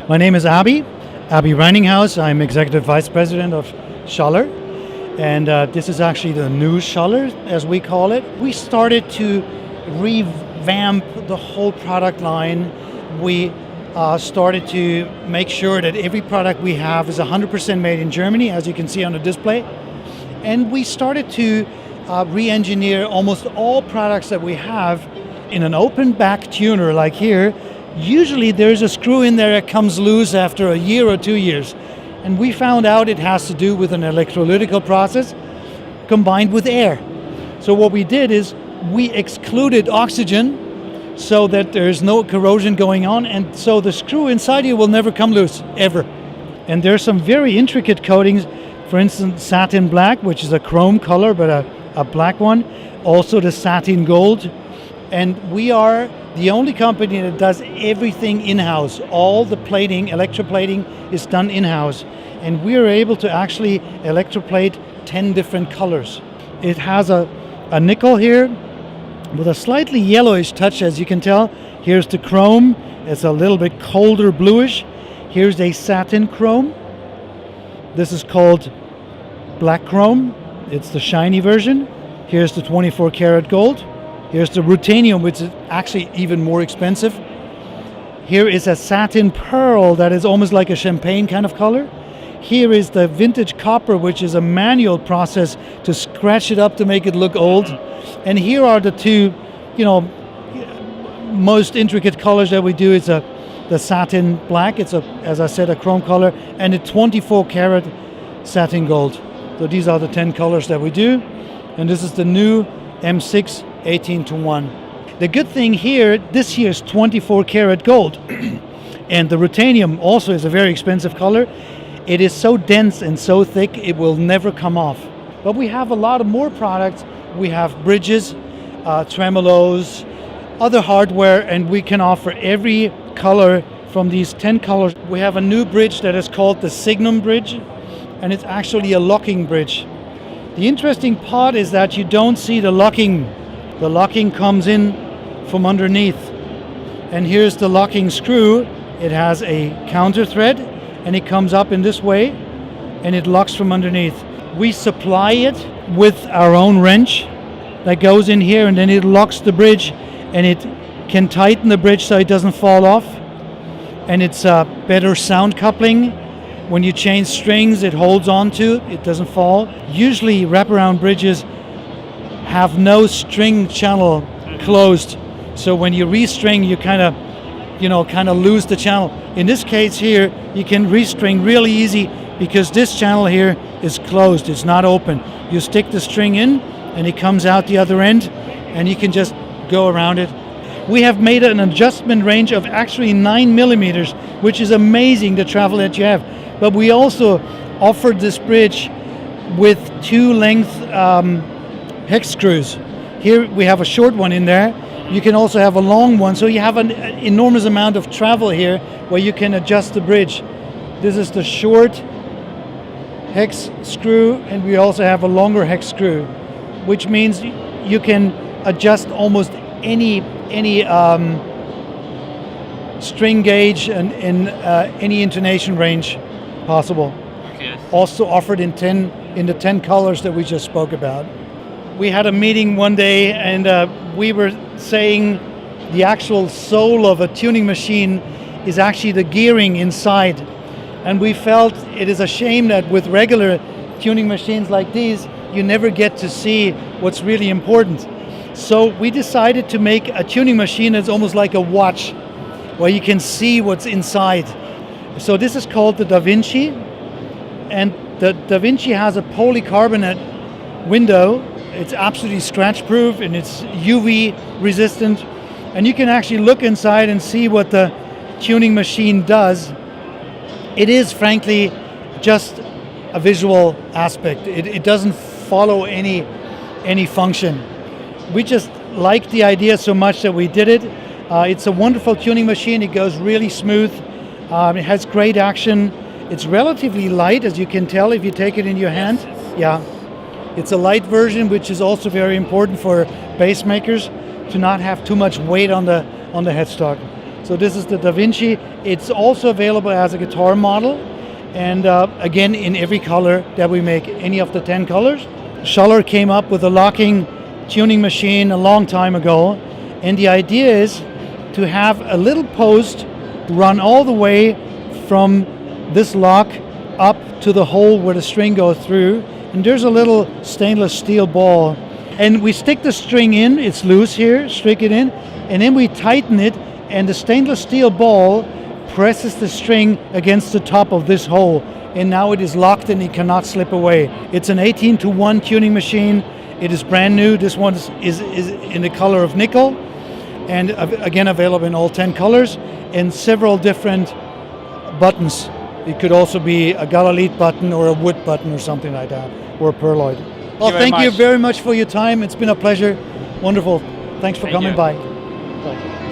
My name is Abi Reininghaus. I'm Executive Vice President of Schaller. And this is actually the new Schaller, as we call it. We started to revamp the whole product line. We started to make sure that every product we have is 100% made in Germany, as you can see on the display. And we started to re-engineer almost all products that we have in an open back tuner like here. Usually there's a screw in there that comes loose after a year or 2 years. And we found out it has to do with an electrolytical process combined with air. So what we did is we excluded oxygen so that there's no corrosion going on, and so the screw inside here will never come loose, ever. And there's some very intricate coatings, for instance, satin black, which is a chrome color, but a black one. Also the satin gold. And we are the only company that does everything in-house. All the plating, electroplating, is done in-house. And we are able to actually electroplate 10 different colors. It has a nickel here with a slightly yellowish touch, as you can tell. Here's the chrome. It's a little bit colder bluish. Here's a satin chrome. This is called black chrome. It's the shiny version. Here's the 24 karat gold. Here's the ruthenium, which is actually even more expensive. Here is a satin pearl that is almost like a champagne kind of color. Here is the vintage copper, which is a manual process to scratch it up to make it look old. And here are the two, most intricate colors that we do. It's the satin black, it's as I said, a chrome color, and a 24 karat satin gold. So these are the 10 colors that we do. And this is the new M6 18:1. The good thing here, this here is 24 karat gold. And the ruthenium also is a very expensive color. It is so dense and so thick, it will never come off. But we have a lot of more products. We have bridges, tremolos, other hardware, and we can offer every color from these 10 colors. We have a new bridge that is called the Signum Bridge, and it's actually a locking bridge. The interesting part is that you don't see the locking. The locking comes in from underneath. And here's the locking screw. It has a counter thread, and it comes up in this way, and it locks from underneath. We supply it with our own wrench that goes in here, and then it locks the bridge, and it can tighten the bridge so it doesn't fall off. And it's a better sound coupling. When you change strings, it holds on to it doesn't fall. Usually wraparound bridges have no string channel closed. So when you restring, you kind of lose the channel. In this case here, you can restring really easy because this channel here is closed, it's not open. You stick the string in and it comes out the other end and you can just go around it. We have made an adjustment range of actually 9 millimeters, which is amazing, the travel that you have. But we also offered this bridge with 2-length hex screws. Here we have a short one in there. You can also have a long one, so you have an enormous amount of travel here where you can adjust the bridge. This is the short hex screw, and we also have a longer hex screw, which means you can adjust almost any string gauge and any intonation range possible. Okay. Also offered in the 10 colors that we just spoke about. We had a meeting one day, and we were saying the actual soul of a tuning machine is actually the gearing inside. And we felt it is a shame that with regular tuning machines like these, you never get to see what's really important. So we decided to make a tuning machine that's almost like a watch, where you can see what's inside. So this is called the Vinci, and the Vinci has a polycarbonate window. It's absolutely scratch proof and it's UV resistant, and you can actually look inside and see what the tuning machine does. It is frankly just a visual aspect. It doesn't follow any function. We just liked the idea so much that we did it. It's a wonderful tuning machine. It goes really smooth. It has great action. It's relatively light, as you can tell if you take it in your hand. Yeah. It's a light version, which is also very important for bass makers to not have too much weight on the headstock. So this is the Da Vinci. It's also available as a guitar model, and again in every color that we make, any of the 10 colors. Schaller came up with a locking tuning machine a long time ago, and the idea is to have a little post run all the way from this lock up to the hole where the string goes through, and there's a little stainless steel ball, and we stick the string in, it's loose here, stick it in, and then we tighten it, and the stainless steel ball presses the string against the top of this hole, and now it is locked and it cannot slip away. It's an 18-to-1 tuning machine. It is brand new. This one is in the color of nickel, and again available in all 10 colors and several different buttons. It could also be a Galalite button or a wood button or something like that, or a pearloid. Well, thank you very much for your time. It's been a pleasure. Wonderful. Thanks for coming by. Bye.